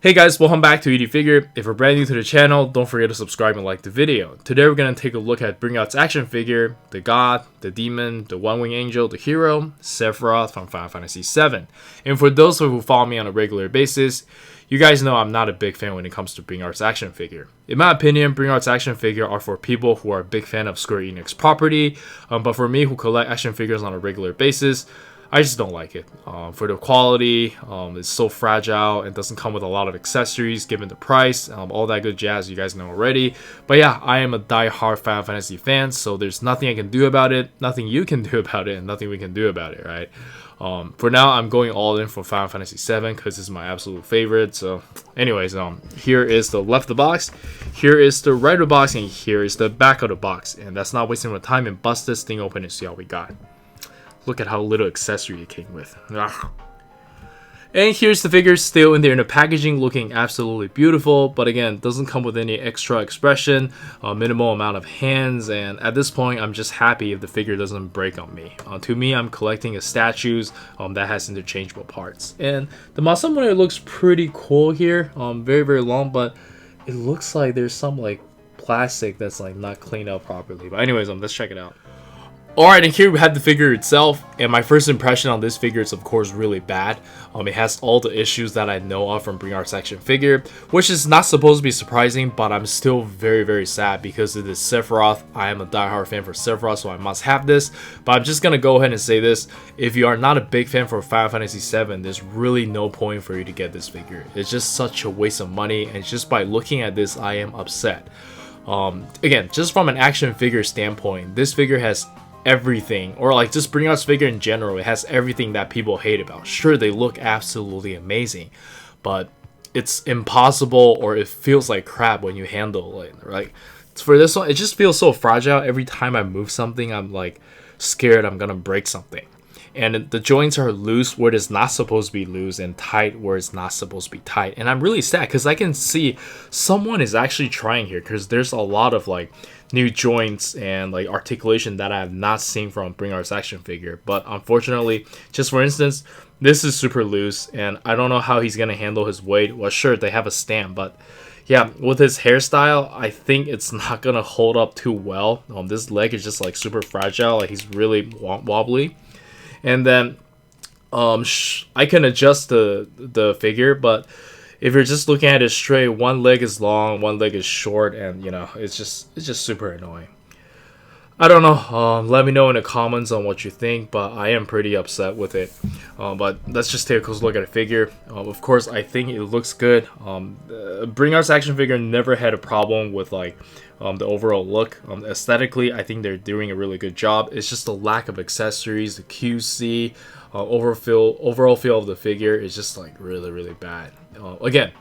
Hey guys, welcome back to ED Figure. If you're brand new to the channel, don't forget to subscribe and like the video. Today we're going to take a look at Bring Out's action figure, the God, the Demon, the One-Wing Angel, the Hero, Sephiroth from Final Fantasy VII. And for those who follow me on a regular basis, you guys know I'm not a big fan when it comes to Bring Out's action figure. In my opinion, Bring Out's action figure are for people who are a big fan of Square Enix property, but for me who collect action figures on a regular basis, I just don't like it. For the quality, it's so fragile and doesn't come with a lot of accessories given the price, all that good jazz you guys know already. But yeah, I am a die-hard Final Fantasy fan, so there's nothing I can do about it, nothing you can do about it, and nothing we can do about it, right? For now, I'm going all in for Final Fantasy VII because it's my absolute favorite. So anyways, here is the left of the box, here is the right of the box, and here is the back of the box. And that's not wasting my time, and bust this thing open and see what we got. Look at how little accessory it came with. Ugh. And here's the figure still in there in the packaging, looking absolutely beautiful, but again, doesn't come with any extra expression, minimal amount of hands, and at this point I'm just happy if the figure doesn't break on me. To me, I'm collecting a statues that has interchangeable parts. And the Masamune looks pretty cool here, very long, but it looks like there's some like plastic that's like not cleaned out properly. But anyways, let's check it out. Alright, and here we have the figure itself, and my first impression on this figure is of course really bad. It has all the issues that I know of from Bring Out's action figure, which is not supposed to be surprising, but I'm still very sad because it is Sephiroth. I am a diehard fan for Sephiroth, so I must have this. But I'm just gonna go ahead and say this: if you are not a big fan for Final Fantasy VII, there's really no point for you to get this figure. It's just such a waste of money, and just by looking at this, I am upset. Again, just from an action figure standpoint, this figure has everything, or like just Bring Out's figure in general, it has everything that people hate about. Sure, they look absolutely amazing, but it's impossible, or it feels like crap when you handle it. Like for this one, it just feels so fragile. Every time I move something, I'm like scared I'm gonna break something. And the joints are loose where it's not supposed to be loose, and tight where it's not supposed to be tight. And I'm really sad because I can see someone is actually trying here, because there's a lot of like new joints and like articulation that I have not seen from Bring Out's action figure. But unfortunately, just for instance, this is super loose, and I don't know how he's gonna handle his weight. Well, sure, they have a stamp, but yeah, with his hairstyle, I think it's not gonna hold up too well. This leg is just like super fragile, like he's really wobbly. And then I can adjust the figure, but if you're just looking at it straight, one leg is long, one leg is short, and you know, it's just super annoying. I don't know. Let me know in the comments on what you think, but I am pretty upset with it. But let's just take a close look at the figure. Of course, I think it looks good. Bring Out's action figure never had a problem with like the overall look. Aesthetically, I think they're doing a really good job. It's just the lack of accessories, the QC, overall feel of the figure is just like really bad. Again,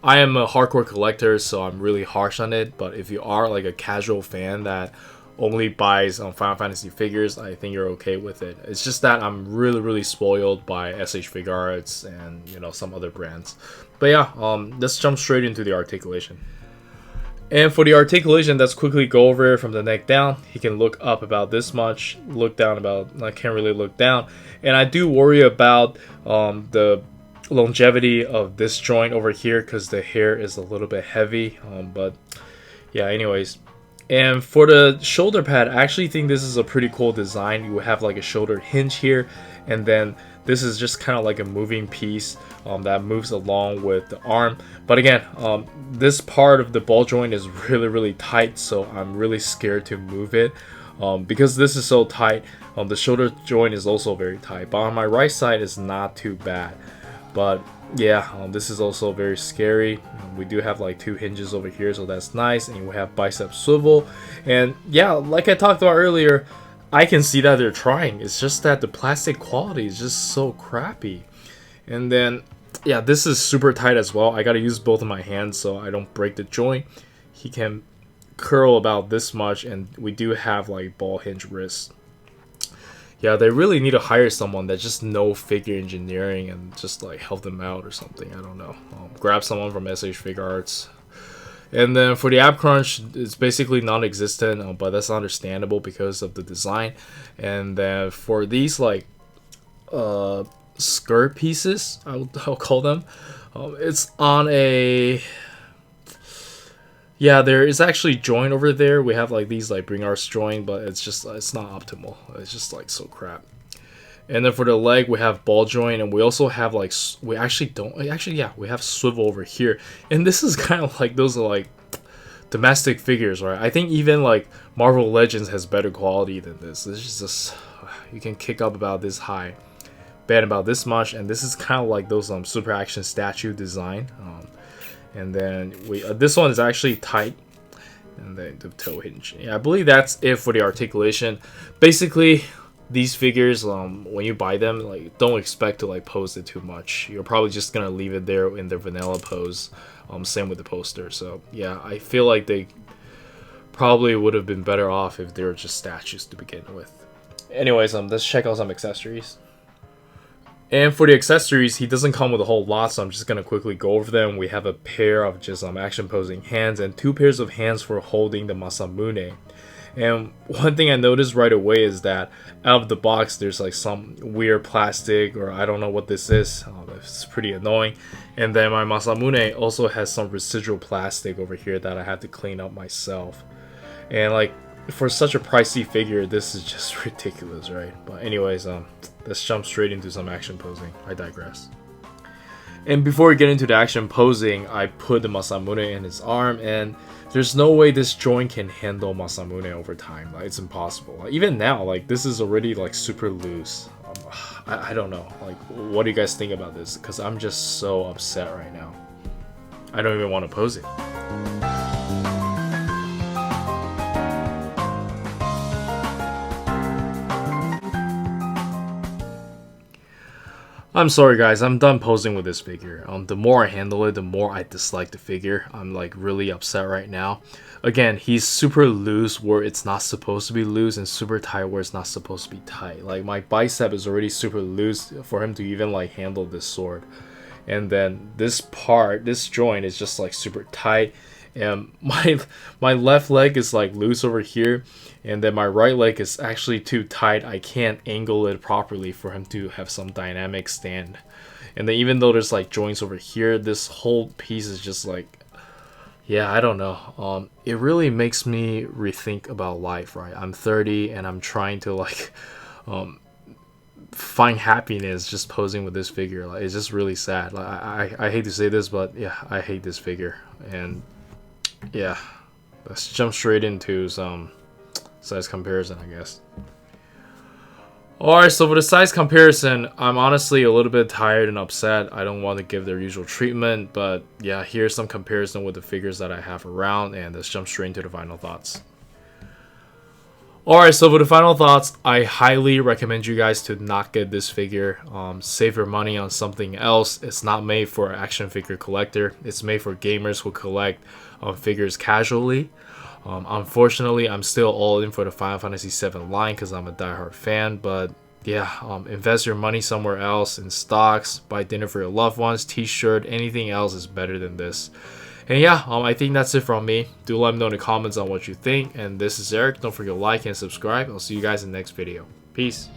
I am a hardcore collector, so I'm really harsh on it. But if you are like a casual fan that only buys Final Fantasy figures, I think you're okay with it. It's just that I'm really spoiled by SH Figuarts and you know, some other brands. But yeah, let's jump straight into the articulation. And for the articulation, let's quickly go over it from the neck down. He can look up about this much, look down about, I can't really look down. And I do worry about the longevity of this joint over here because the hair is a little bit heavy. But yeah, anyways. And for the shoulder pad, I actually think this is a pretty cool design. You have like a shoulder hinge here, and then this is just kind of like a moving piece that moves along with the arm. But again, this part of the ball joint is really tight, so I'm really scared to move it because this is so tight. The shoulder joint is also very tight, but on my right side is not too bad. But yeah, this is also very scary. We do have like two hinges over here, so that's nice, and we have bicep swivel. And yeah, like I talked about earlier, I can see that they're trying. It's just that the plastic quality is just so crappy. And then yeah, this is super tight as well. I gotta use both of my hands so I don't break the joint. He can curl about this much, and we do have like ball hinge wrists. Yeah, they really need to hire someone that just know figure engineering and just like help them out or something. I don't know. Grab someone from SH Figuarts. And then for the ab crunch, it's basically non-existent, but that's understandable because of the design. And then for these like skirt pieces, I'll call them, It's on a... Yeah, there is actually joint over there. We have like these like bring arts joint, but it's not optimal. It's just like so crap. And then for the leg, we have ball joint, and we also have like we have swivel over here. And this is kind of like those are like domestic figures, right? I think even like Marvel Legends has better quality than this. This is just you can kick up about this high, bad about this much, and this is kind of like those super action statue design. And then this one is actually tight, and then the toe hinge. Yeah, I believe that's it for the articulation. Basically, these figures, when you buy them, like don't expect to like pose it too much. You're probably just gonna leave it there in their vanilla pose. Same with the poster. So yeah, I feel like they probably would have been better off if they were just statues to begin with. Anyways, let's check out some accessories. And for the accessories, he doesn't come with a whole lot, so I'm just going to quickly go over them. We have a pair of just action posing hands and 2 pairs of hands for holding the Masamune. And one thing I noticed right away is that out of the box, there's like some weird plastic, or I don't know what this is. It's pretty annoying. And then my Masamune also has some residual plastic over here that I had to clean up myself. And like, for such a pricey figure, this is just ridiculous, right? But anyways, let's jump straight into some action posing. I digress. And before we get into the action posing, I put the Masamune in his arm, and there's no way this joint can handle Masamune over time. Like, it's impossible. Like, even now, like this is already like super loose. I don't know. Like, what do you guys think about this? Because I'm just so upset right now. I don't even want to pose it. I'm sorry guys, I'm done posing with this figure. The more I handle it, the more I dislike the figure. I'm like really upset right now. Again, he's super loose where it's not supposed to be loose, and super tight where it's not supposed to be tight. Like, my bicep is already super loose for him to even like handle this sword. And then this part, this joint is just like super tight. And my left leg is like loose over here, and then my right leg is actually too tight. I can't angle it properly for him to have some dynamic stand. And then even though there's like joints over here, this whole piece is just like, yeah, I don't know. It really makes me rethink about life, right? I'm 30 and I'm trying to like find happiness just posing with this figure. Like, it's just really sad. Like, I hate to say this, but yeah, I hate this figure. And yeah, let's jump straight into some size comparison, I guess. Alright, so for the size comparison, I'm honestly a little bit tired and upset. I don't want to give their usual treatment, but yeah, here's some comparison with the figures that I have around, and let's jump straight into the final thoughts. Alright, so for the final thoughts, I highly recommend you guys to not get this figure. Save your money on something else. It's not made for an action figure collector. It's made for gamers who collect figures casually. Unfortunately, I'm still all in for the Final Fantasy VII line because I'm a diehard fan. But yeah, invest your money somewhere else in stocks, buy dinner for your loved ones, t-shirt, anything else is better than this. And yeah, I think that's it from me. Do let me know in the comments on what you think. And this is Eric. Don't forget to like and subscribe. I'll see you guys in the next video. Peace.